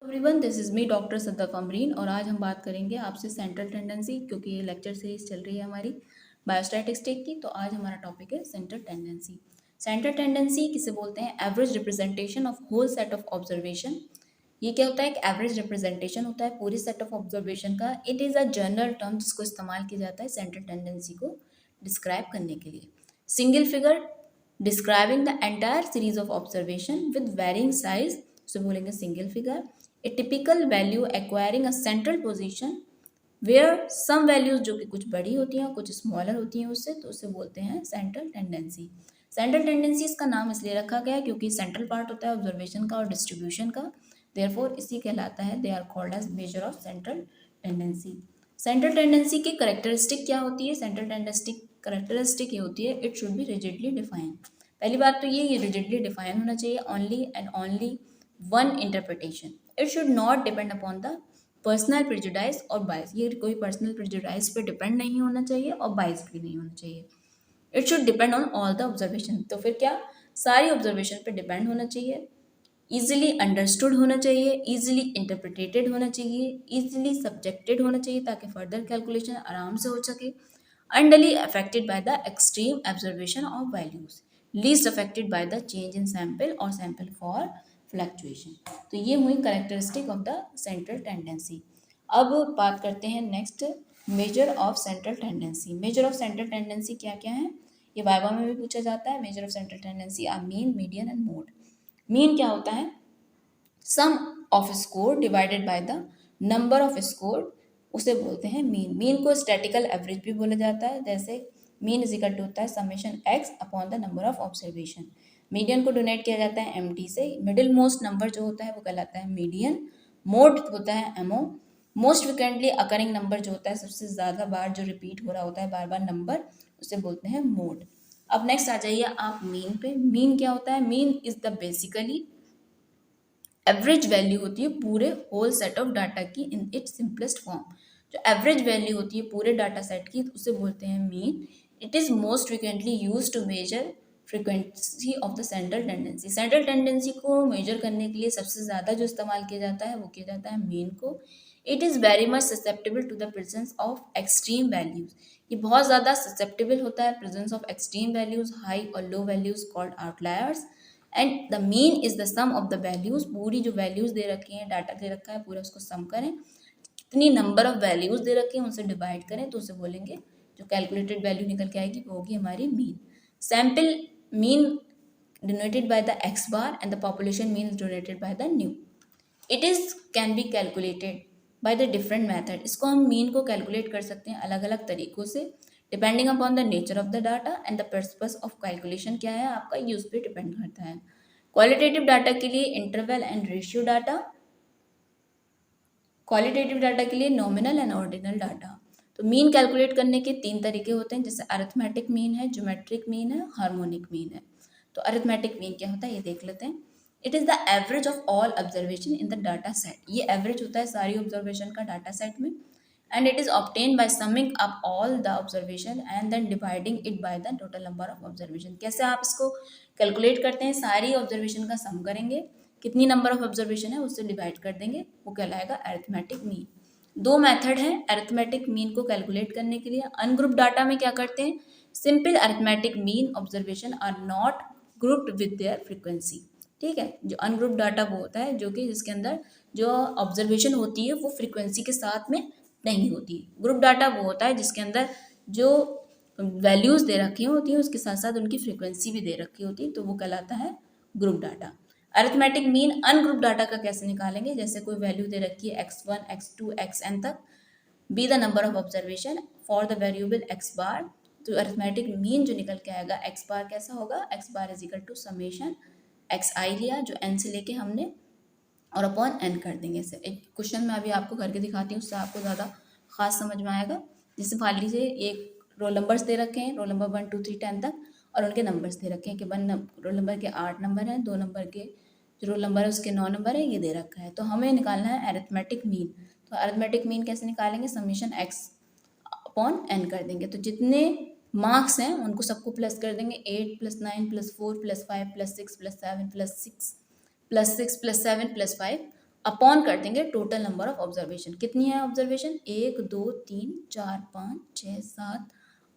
Everyone, this is me doctor Saddaq Amreen और आज हम बात करेंगे आपसे सेंट्रल टेंडेंसी, क्योंकि ये लेक्चर सीरीज चल रही है हमारी बायोस्टैटिस्टिक की। तो आज हमारा टॉपिक है सेंट्रल टेंडेंसी। सेंट्रल टेंडेंसी किसे बोलते हैं? Average representation of whole set of observation. ये क्या होता है? एक एवरेज रिप्रेजेंटेशन होता है पूरी सेट ऑफ ऑब्जर्वेशन का। It is a general term जिसको इस्तेमाल किया जाता है सेंट्रल टेंडेंसी को डिस्क्राइब करने के लिए। Single figure describing the entire series of observation with varying size, उसे बोलेंगे single figure. A typical value acquiring a central position where some values जो कि कुछ बड़ी होती हैं कुछ स्मॉलर होती हैं उससे, तो उसे बोलते हैं सेंट्रल टेंडेंसी। सेंट्रल टेंडेंसी इसका नाम इसलिए रखा गया क्योंकि सेंट्रल पार्ट होता है ऑब्जर्वेशन का और डिस्ट्रीब्यूशन का, देयरफॉर इसी कहलाता है, they are called as measure of central tendency. Central tendency की करेक्टरिस्टिक क्या होती है? सेंट्रल टेंडेंसी करेक्टरिस्टिक ये होती है, it should be rigidly defined. पहली बात तो ये रिजिडली डिफाइन होना चाहिए, only and only one interpretation. It should not depend upon the personal prejudice और बायस। ये कोई पर्सनल प्रेजुडाइज पे डिपेंड नहीं होना चाहिए और बायस भी नहीं होना चाहिए। It should depend on all the observation. तो फिर क्या? सारी ऑब्जर्वेशन पे डिपेंड होना चाहिए, ईजिली अंडरस्टूड होना चाहिए, ईजिली इंटरप्रिटेटेड होना चाहिए, ईजिली सब्जेक्टेड होना चाहिए ताकि फर्दर कैलकुलेशन आराम से हो सके। Unduly affected by the extreme observation of values, least affected by the change in sample और सैंपल फॉर फ्लक्चुएशन। तो ये हुई characteristic of the central tendency. अब बात करते हैं next, measure of central tendency. Measure of central tendency क्या क्या है? ये वाइवा में भी पूछा जाता है। Measure of central tendency are mean, median and mode. Mean क्या होता है? Sum of score divided by the number of score, उसे बोलते हैं मीन। मीन को स्टैटिकल एवरेज भी बोला जाता है, जैसे मीन इज इक्वल टू होता है summation x upon the number of observation. Median को डोनेट किया जाता है एम टी से। मिडिल मोस्ट नंबर जो होता है वो कहलाता है मीडियन। मोड होता है MO. Most frequently occurring number जो होता है, सबसे ज़्यादा बार जो रिपीट हो रहा होता है बार बार नंबर, उसे बोलते हैं मोड। अब नेक्स्ट आ जाइए आप मीन पे। मीन क्या होता है? Mean is the basically average value होती है पूरे होल सेट ऑफ डाटा की इन इट्स सिंपलेस्ट फॉर्म। जो एवरेज वैल्यू होती है पूरे डाटा सेट की उसे बोलते हैं mean. It is most frequently use to measure frequency of the central tendency. Central tendency को मेजर करने के लिए सबसे ज़्यादा जो इस्तेमाल किया जाता है वो किया जाता है मीन को। It is very much susceptible to the presence of extreme values. ये बहुत ज़्यादा ससेप्टेबल होता है presence of extreme values, high और low values called outliers. And the mean is the sum of the values. पूरी जो values दे रखी हैं, डाटा दे रखा है पूरा, उसको सम करें, कितनी नंबर ऑफ वैल्यूज दे रखी हैं उनसे डिवाइड करें, तो उसे बोलेंगे, जो कैलकुलेटेड वैल्यू निकल के आएगी वो होगी हमारी mean. Sample mean denoted by the x bar and the population mean is denoted by the new. It is can be calculated by the different method. इसको हम मीन को कैलकुलेट कर सकते हैं अलग अलग तरीकों से, depending upon the nature of the data and the purpose of calculation क्या है आपका, ये उस पर डिपेंड करता है। क्वालिटेटिव डाटा के लिए interval and ratio data, qualitative data के लिए नॉमिनल एंड ऑर्डिनल डाटा। तो मीन कैलकुलेट करने के तीन तरीके होते हैं, जैसे अरिथमेटिक मीन है, ज्योमेट्रिक मीन है, हार्मोनिक मीन है। तो अरिथमेटिक मीन क्या होता है ये देख लेते हैं। It is the average of all observation in the data set. ये एवरेज होता है सारी ऑब्जर्वेशन का डाटा सेट में। And it is obtain by summing up all the observation and then dividing it by the total number of observation. कैसे आप इसको calculate करते हैं? सारी ऑब्जर्वेशन का सम करेंगे, कितनी नंबर ऑफ ऑब्जर्वेशन है उससे डिवाइड कर देंगे, वो कहलाएगा अरिथमेटिक मीन। दो मेथड हैं अरिथमेटिक मीन को कैलकुलेट करने के लिए। अनग्रुप डाटा में क्या करते हैं? Simple arithmetic mean observation are not grouped with their frequency. ठीक है, जो अनग्रुप डाटा वो होता है जो कि जिसके अंदर जो ऑब्जर्वेशन होती है वो फ्रीक्वेंसी के साथ में नहीं होती। ग्रुप डाटा वो होता है जिसके अंदर जो वैल्यूज दे रखी होती हैं उसके साथ साथ उनकी फ्रीक्वेंसी भी दे रखी होती है, तो वो कहलाता है group data. Arithmetic mean ungroup data का कैसे निकालेंगे? जैसे कोई वैल्यू दे रखी है x1 x2 xn तक, be the number of observation for the variable x बार। तो अरिथमेटिक मीन जो निकल के आएगा x बार कैसा होगा? x bar is equal to summation xi लिया जो n से लेके हमने, और अपॉन n कर देंगे। इसे एक क्वेश्चन में अभी आपको करके दिखाती हूँ, उससे आपको ज़्यादा खास समझ में आएगा। जैसे मान लीजिए एक रोल नंबर्स दे रखे हैं, रोल नंबर 1 2 3 10 तक, और उनके नंबर्स दे रखे हैं कि रोल नंबर के 8 नंबर हैं, 2 नंबर के जो रोल नंबर है उसके 9 नंबर है, ये दे रखा है। तो हमें निकालना है अरिथमेटिक मीन। तो अरिथमेटिक मीन कैसे निकालेंगे? समीशन x अपॉन n कर देंगे। तो जितने मार्क्स हैं उनको सबको प्लस कर देंगे, 8 + 9 + 4 + 5 + 6 + 7 + 6 + 6 + 7 + 5 अपॉन कर देंगे टोटल नंबर ऑफ ऑब्जर्वेशन। कितनी है ऑब्जर्वेशन? 1 2 3 4 5 6 7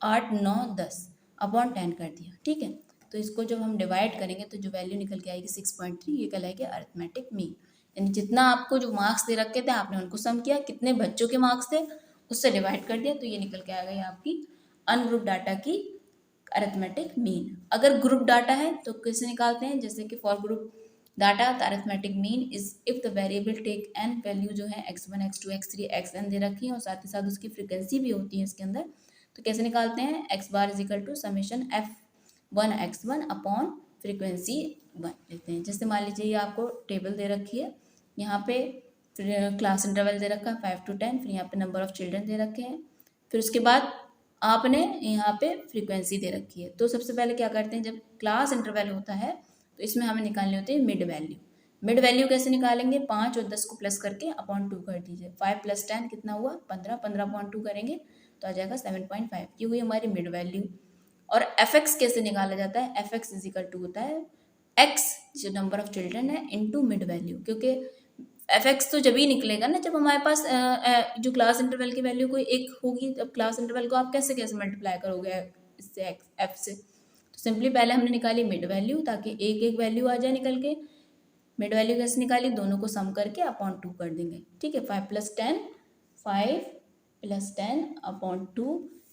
8 9 10 अपॉन 10 कर दिया। ठीक है, तो इसको जब हम डिवाइड करेंगे तो जो वैल्यू निकल के आएगी 6.3, ये कहलाएगी अरिथमेटिक मीन। यानी जितना आपको जो मार्क्स दे रखे थे आपने उनको सम किया, कितने बच्चों के मार्क्स थे उससे डिवाइड कर दिया, तो ये निकल के आ गई आपकी अनग्रुप डाटा की अरिथमेटिक मीन। अगर ग्रुप डाटा है तो कैसे निकालते हैं? जैसे कि for group data the arithmetic mean is if the variable take an value जो है x1 x2 x3 xn दे रखी है और साथ ही साथ उसकी फ्रीक्वेंसी भी होती है इसके अंदर। तो कैसे निकालते हैं? x bar is equal to summation f1 x1 upon frequency 1 लेते हैं। जैसे मान लीजिए ये आपको टेबल दे रखी है, यहाँ पे फिर क्लास इंटरवल दे रखा है 5 to 10, फिर यहाँ पे नंबर ऑफ चिल्ड्रन दे रखे हैं, फिर उसके बाद आपने यहाँ पे फ्रीक्वेंसी दे रखी है। तो सबसे पहले क्या करते हैं, जब क्लास इंटरवल होता है तो इसमें हमें निकालनी होती है मिड वैल्यू। मिड वैल्यू कैसे निकालेंगे? 5 और 10 को प्लस करके अपॉन 2 कर दीजिए। 5 + 10 कितना हुआ? 15, 15/2 करेंगे तो आ जाएगा 7.5। ये हुई हमारी मिड वैल्यू। और एफ एक्स कैसे निकाला जाता है? F x is equal to होता है एक्स जो नंबर ऑफ चिल्ड्रन है इनटू मिड वैल्यू, क्योंकि एफ एक्स तो जब ही निकलेगा ना जब हमारे पास जो क्लास इंटरवल की वैल्यू कोई एक होगी। तब क्लास इंटरवल को आप कैसे कैसे मल्टीप्लाई करोगे इससे एफ से? तो सिंपली पहले हमने निकाली मिड वैल्यू ताकि एक एक वैल्यू आ जाए निकल के। मिड वैल्यू कैसे निकाली? दोनों को सम करके अपॉन 2 कर देंगे। ठीक है, 5 + 10 5 + 10 अपॉन 2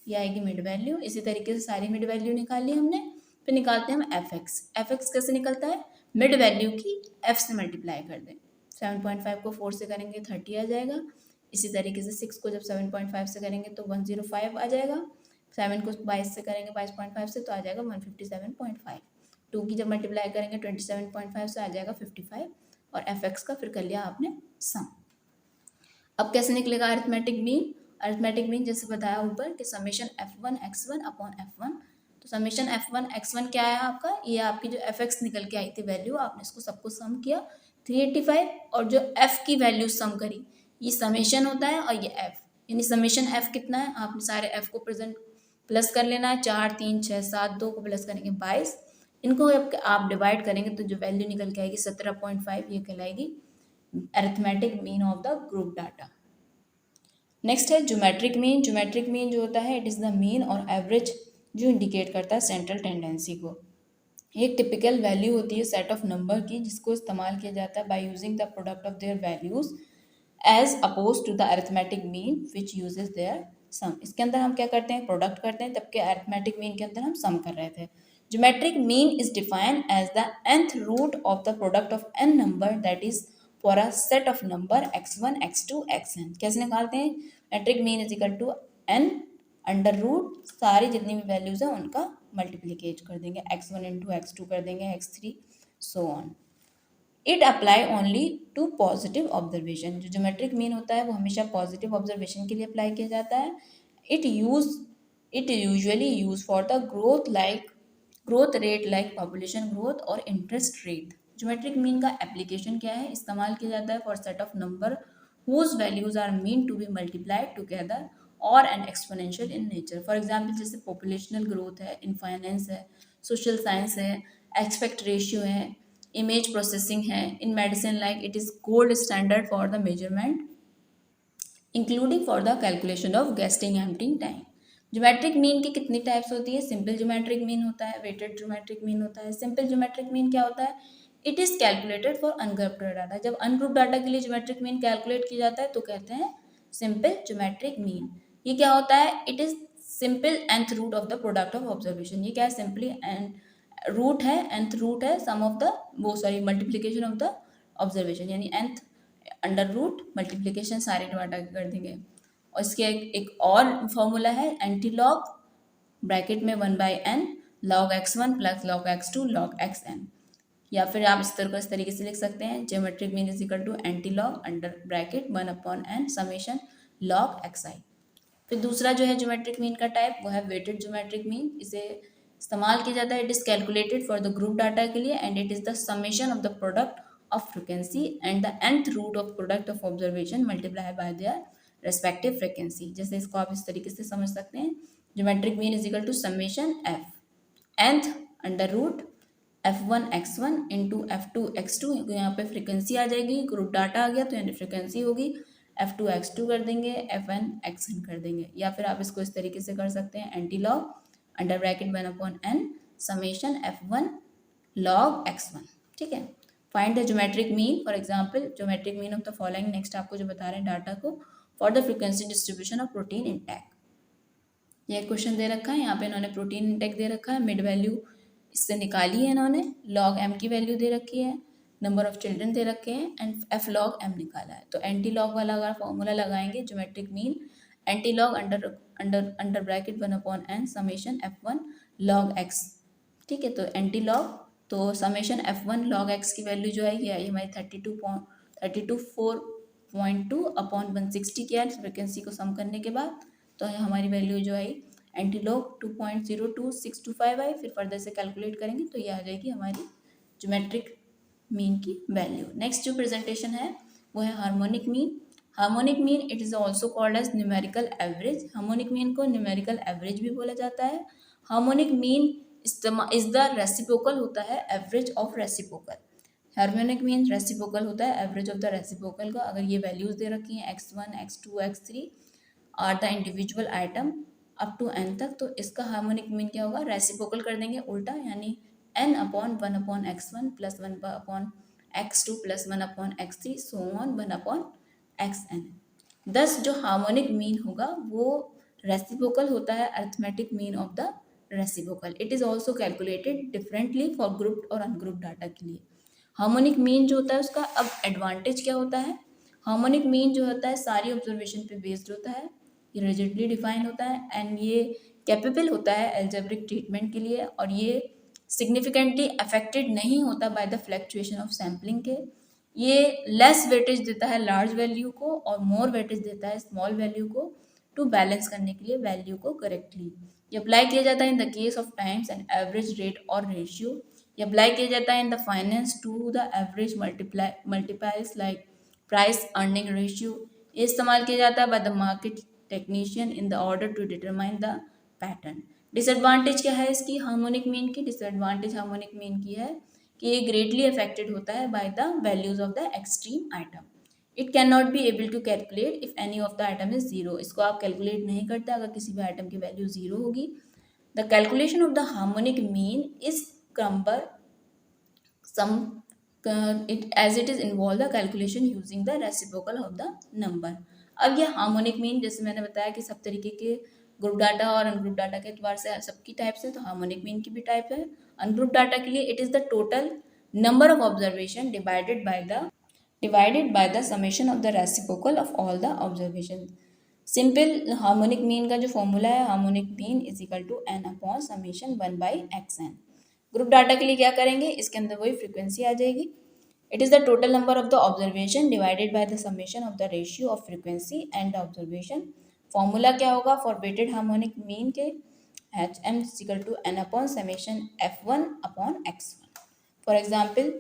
ये आएगी मिड वैल्यू। इसी तरीके से सारी मिड वैल्यू निकाली हमने। फिर निकालते हैं हम एफ एक्स। एफ एक्स कैसे निकलता है? मिड वैल्यू की एफ से मल्टीप्लाई कर दें। 7.5 को 4 से करेंगे 30 आ जाएगा। इसी तरीके से 6 को जब 7.5 से करेंगे तो 105 आ जाएगा। 7 को 22 से करेंगे 22.5 से तो आ जाएगा 157.5। 2 की जब मल्टीप्लाई करेंगे 27.5 से आ जाएगा 55 और एफ एक्स का फिर कर लिया आपने सम। अब कैसे निकलेगा अरिथमेटिक मीन? अरिथमेटिक मीन जैसे बताया ऊपर कि summation f1 x1 upon f1। तो समेशन f1 x1 क्या है आपका? ये आपकी जो एफ एक्स निकल के आई थी वैल्यू, आपने इसको सबको सम किया 385 और जो f की वैल्यू सम करी, ये समेशन होता है और ये f, यानी समेशन f कितना है? आपने सारे f को प्रेजेंट प्लस कर लेना है। 4 3 6 7 2 को प्लस करेंगे 22। इनको आप डिवाइड करेंगे तो जो वैल्यू निकल के आएगी 17.5, ये कहलाएगी arithmetic mean of the group data. Next है ज्योमेट्रिक मीन। ज्योमेट्रिक मीन जो होता है इट इज़ द मीन और एवरेज जो इंडिकेट करता है सेंट्रल टेंडेंसी को। एक टिपिकल वैल्यू होती है सेट ऑफ नंबर की जिसको इस्तेमाल किया जाता है by using the product of their values as oppose to the arithmetic mean which uses their sum. इसके अंदर हम क्या करते हैं? प्रोडक्ट करते हैं, जबकि अरिथमेटिक मीन के अंदर हम सम कर रहे थे। Geometric mean is defined as the nth root of the product of n number that is for a set of number x1 x2 xn। कैसे निकालते हैं? Metric mean is equal to n under root सारी जितनी भी values हैं उनका मल्टीप्लीकेट कर देंगे, x1 इंटू x2 कर देंगे, x3 so on. It apply only to positive observation. जो ज्योमेट्रिक मीन होता है वो हमेशा पॉजिटिव ऑब्जर्वेशन के लिए अप्लाई किया जाता है। It usually use for the growth rate like population growth और इंटरेस्ट रेट। ज्योमेट्रिक मीन का एप्लीकेशन क्या है? इस्तेमाल किया जाता है for set of number whose values are mean to be multiplied together और an exponential in nature. For example जैसे पॉपुलेशनल ग्रोथ है, इन फाइनेंस है, सोशल साइंस है, एक्सपेक्ट रेशियो है, इमेज प्रोसेसिंग है, in medicine like it is gold standard for the measurement including for the calculation of gastric emptying time. Geometric mean की कितनी types होती है? Simple geometric mean होता है, वेटेड ज्योमेट्रिक मीन होता है। सिंपल ज्योमेट्रिक मीन क्या होता है? It is calculated for ungrouped data. जब अनग्रुप्ड डाटा के लिए ज्योमेट्रिक मीन कैलकुलेट किया जाता है तो कहते हैं सिंपल ज्योमेट्रिक मीन। ये क्या होता है? It is simple nth root of the product of observation. ये क्या है? सिंपली रूट है, nth रूट है sum of the multiplication of the observation, यानी nth अंडर रूट मल्टीप्लीकेशन सारे डाटा कर देंगे। और इसके एक और फॉर्मूला है एंटी लॉग ब्रैकेट में 1/n log x1 plus log x2 log xn। या फिर आप इस तरीके से लिख सकते हैं geometric mean is equal to anti log under bracket 1/n summation log xi। फिर दूसरा जो है ज्योमेट्रिक मीन का टाइप वो है वेटेड ज्योमेट्रिक मीन। इसे इस्तेमाल किया जाता है, it is calculated for the group data के लिए and it is the summation of the product of frequency and the nth root of product of observation multiply by their respective frequency. जैसे इसको आप इस तरीके से समझ सकते हैं geometric mean is equal to summation f nth under root f1x1 into f2x2, यहाँ पे फ्रिक्वेंसी आ जाएगी, ग्रुप डाटा आ गया तो यानी फ्रिक्वेंसी होगी, f2x2 कर देंगे, f1x1 कर देंगे, या फिर आप इसको इस तरीके से कर सकते हैं anti log under bracket 1/n summation f1 log x1। ठीक है, find the geometric mean, for example geometric mean of the following, next आपको जो बता रहे हैं डाटा को, for the frequency distribution of protein intake. ये क्वेश्चन दे रखा है, यहाँ पे इन्होंने प्रोटीन इंटेक दे रखा है, मिड वैल्यू इससे निकाली है इन्होंने, लॉग एम की वैल्यू दे रखी है, नंबर ऑफ चिल्ड्रन दे रखे हैं एंड एफ लॉग एम निकाला है। तो एंटी लॉग वाला अगर फॉर्मूला लगाएंगे geometric mean, anti log under under under bracket 1/n summation f1 log x। ठीक है, तो एंटी लॉग, तो समेशन f1 log x की वैल्यू जो है ये आई हमारी 32.4.2 अपॉन 160 किया है फ्रिक्वेंसी को सम करने के बाद, तो हमारी वैल्यू जो आई एंटी लॉग 2.02625 आई। फिर फर्दर से कैलकुलेट करेंगे तो ये आ जाएगी हमारी ज्योमेट्रिक मीन की वैल्यू। नेक्स्ट जो प्रेजेंटेशन है वो है harmonic mean. Harmonic mean it is also called as numerical average. Harmonic mean को न्यूमेरिकल एवरेज भी बोला जाता है। Harmonic mean is the reciprocal होता है average of reciprocal. Harmonic mean reciprocal होता है एवरेज ऑफ द रेसिप्रोकल का। अगर ये वैल्यूज दे रखी हैं x1 x2 x3 are the individual item up to n तक, तो इसका हार्मोनिक मीन क्या होगा, रेसिप्रोकल कर देंगे उल्टा, यानी n/1/x1 plus 1/x2 plus 1/x3 so on 1/xn। दस जो हार्मोनिक मीन होगा वो रेसिप्रोकल होता है arithmetic mean of the reciprocal. It is also calculated differently for grouped और अनग्रुप्ड डाटा के लिए। हार्मोनिक मीन जो होता है उसका अब एडवांटेज क्या होता है, हार्मोनिक मीन जो होता है सारी ऑब्जर्वेशन पे बेस्ड होता है, ये रिजिडली डिफाइन होता है एंड ये कैपेबल होता है एल्जेब्रिक ट्रीटमेंट के लिए, और ये सिग्निफिकेंटली अफेक्टेड नहीं होता by the fluctuation of sampling के। ये लेस वेटेज देता है लार्ज वैल्यू को और मोर वेटेज देता है स्मॉल वैल्यू को, टू बैलेंस करने के लिए वैल्यू को करेक्टली। ये अप्लाई किया जाता है in the case of times and average rate और रेशियो। ये अप्लाई किया जाता है in the finance to the average multiplies like price earning ratio. ये इस्तेमाल किया जाता है by the market technician in the order to determine the pattern. Disadvantage क्या है इसकी हार्मोनिक मीन की, डिसएडवांटेज हार्मोनिक मीन की है कि ये ग्रेटली अफेक्टेड होता है by the values of the extreme item. It can not be able to calculate if any of the item is zero. इसको आप कैलकुलेट नहीं करते अगर किसी भी आइटम की वैल्यू जीरो होगी। The calculation of the harmonic mean is cumbersome it is involve the calculation using the reciprocal of the number। अब ये हार्मोनिक मीन जैसे मैंने बताया कि सब तरीके के ग्रुप डाटा और अनग्रुप डाटा के एतबार से सबकी टाइप्स है, तो हार्मोनिक मीन की भी टाइप है। अनग्रुप डाटा के लिए it is the total number of observation divided by the summation of the reciprocal of all the observation. Simple harmonic mean का जो फॉर्मूला है, harmonic mean is equal to n upon summation 1/xn। Group data के लिए क्या करेंगे, इसके अंदर वही फ्रीक्वेंसी आ जाएगी। It is the total number of the observation divided by the summation of the ratio of frequency and the observation. Formula क्या होगा फॉर वेटेड हार्मोनिक मीन के, HM equal to n upon summation f1 upon x1। For example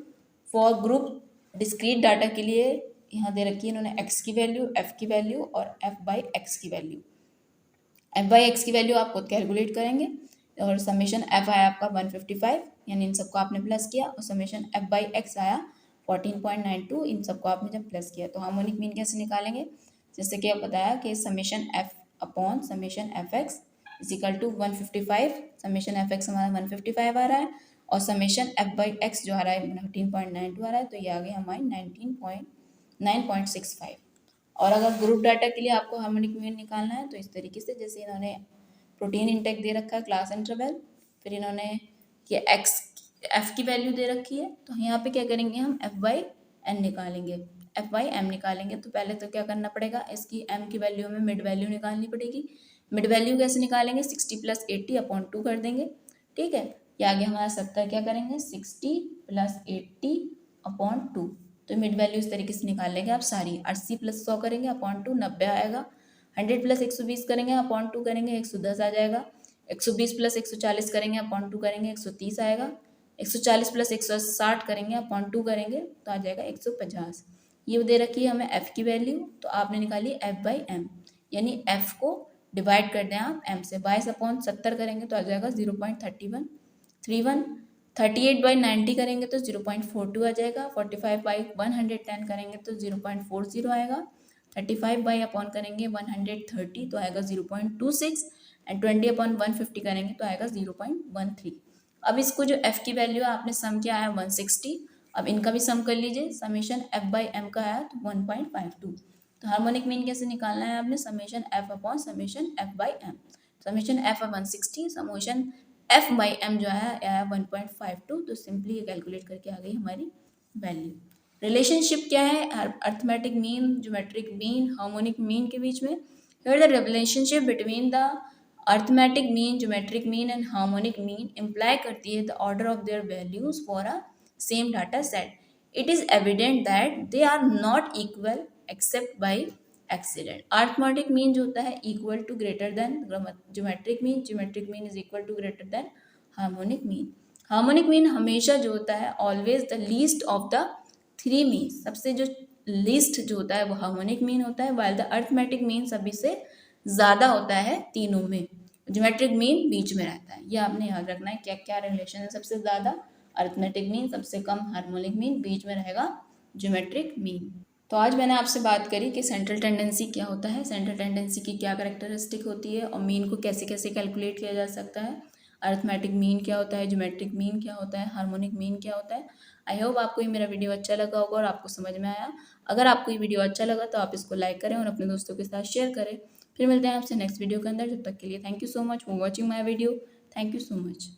for group discrete data के लिए यहाँ दे रखी है इन्होंने x की वैल्यू, f की वैल्यू और f/x की वैल्यू। f/x की वैल्यू आप खुद कैलकुलेट करेंगे, और समेशन f आया आपका 155, यानी इन सबको आपने प्लस किया, और समेशन f/x आया 14.92, इन सबको आपने जब प्लस किया तो हार्मोनिक मीन कैसे निकालेंगे, जैसे कि आप बताया कि summation f upon summation fx is equal to 155, summation fx हमारा 155 आ रहा है और समेशन f/x जो आ रहा है 13.92 आ रहा है, तो ये आ गई हमारी 9.65। और अगर ग्रुप डाटा के लिए आपको हार्मोनिक मीन निकालना है तो इस तरीके से, जैसे इन्होंने प्रोटीन इंटेक दे रखा है क्लास इंटरवल, फिर इन्होंने ये एफ की वैल्यू दे रखी है, तो यहाँ पे क्या करेंगे हम f/n निकालेंगे, f/m निकालेंगे। तो पहले तो क्या करना पड़ेगा, इसकी m की वैल्यू हमें मिड वैल्यू निकालनी पड़ेगी। मिड वैल्यू कैसे निकालेंगे, 60 + 80 अपॉन 2 कर देंगे। ठीक है, ये आगे हमारा 70 क्या करेंगे 60 + 80 अपॉन 2, तो मिड वैल्यू इस तरीके से निकाल लेंगे आप सारी। 80 + 100 करेंगे अपॉन 2 90 आएगा। 100 + 120 करेंगे अपॉन 2 करेंगे 110 आ जाएगा। 120 + 140 करेंगे अपॉन 2 करेंगे 130 आएगा। 140 + 160 करेंगे अपॉन 2 करेंगे तो आ जाएगा 150। ये दे रखी है हमें f की वैल्यू, तो आपने निकाली f/m, यानी f को डिवाइड कर दें आप m से। 22 अपॉन 70 करेंगे तो आ जाएगा 0.31 38/90 करेंगे तो 0.42 आ जाएगा। 45/110 करेंगे तो 0.40 आएगा। 35/अपॉन करेंगे 130 तो आएगा 0.26 एंड 20/150 करेंगे तो आएगा 0.13। अब इसको जो f की वैल्यू है आपने सम किया है 160। अब इनका भी सम कर लीजिए। समेशन f/m का आया तो 1.52। तो हार्मोनिक मीन कैसे निकालना है आपने? Summation f upon summation f/m। Summation f है 160, समेशन f/m जो है 1.52। तो सिंपली ये कैलकुलेट करके आ गई हमारी वैल्यू। रिलेशनशिप क्या है arithmetic mean, geometric mean, harmonic mean के बीच में? Here the relationship between the arithmetic mean, geometric mean and harmonic mean imply करती है the order of their values for a same data set. It is evident that they are not equal except by accident. Arithmetic mean जो होता है equal to greater than geometric mean, geometric mean is equal to greater than harmonic mean. Harmonic mean हमेशा जो होता है always the least of the three mean, सबसे जो least जो होता है वो हार्मोनिक मीन होता है, वाइल द अर्थमेटिक मीन सभी से ज़्यादा होता है तीनों में। ज्योमेट्रिक मीन बीच में रहता है। ये आपने याद रखना है क्या क्या रिलेशन है। सबसे ज़्यादा अर्थमेटिक मीन, सबसे कम हार्मोनिक मीन, बीच में रहेगा ज्योमेट्रिक मीन। तो आज मैंने आपसे बात करी कि सेंट्रल टेंडेंसी क्या होता है, सेंट्रल टेंडेंसी की क्या कैरेक्टरिस्टिक होती है और मीन को कैसे कैसे कैलकुलेट किया जा सकता है, अर्थमेटिक मीन क्या होता है, ज्योमेट्रिक मीन क्या होता है, हार्मोनिक मीन क्या होता है। आई होप आपको ये मेरा वीडियो अच्छा लगा होगा और आपको समझ में आया। अगर आपको ये वीडियो अच्छा लगा तो आप इसको लाइक करें और अपने दोस्तों के साथ शेयर करें। फिर मिलते हैं आपसे नेक्स्ट वीडियो के अंदर। जब तक के लिए thank you so much for watching my video. Thank you so much.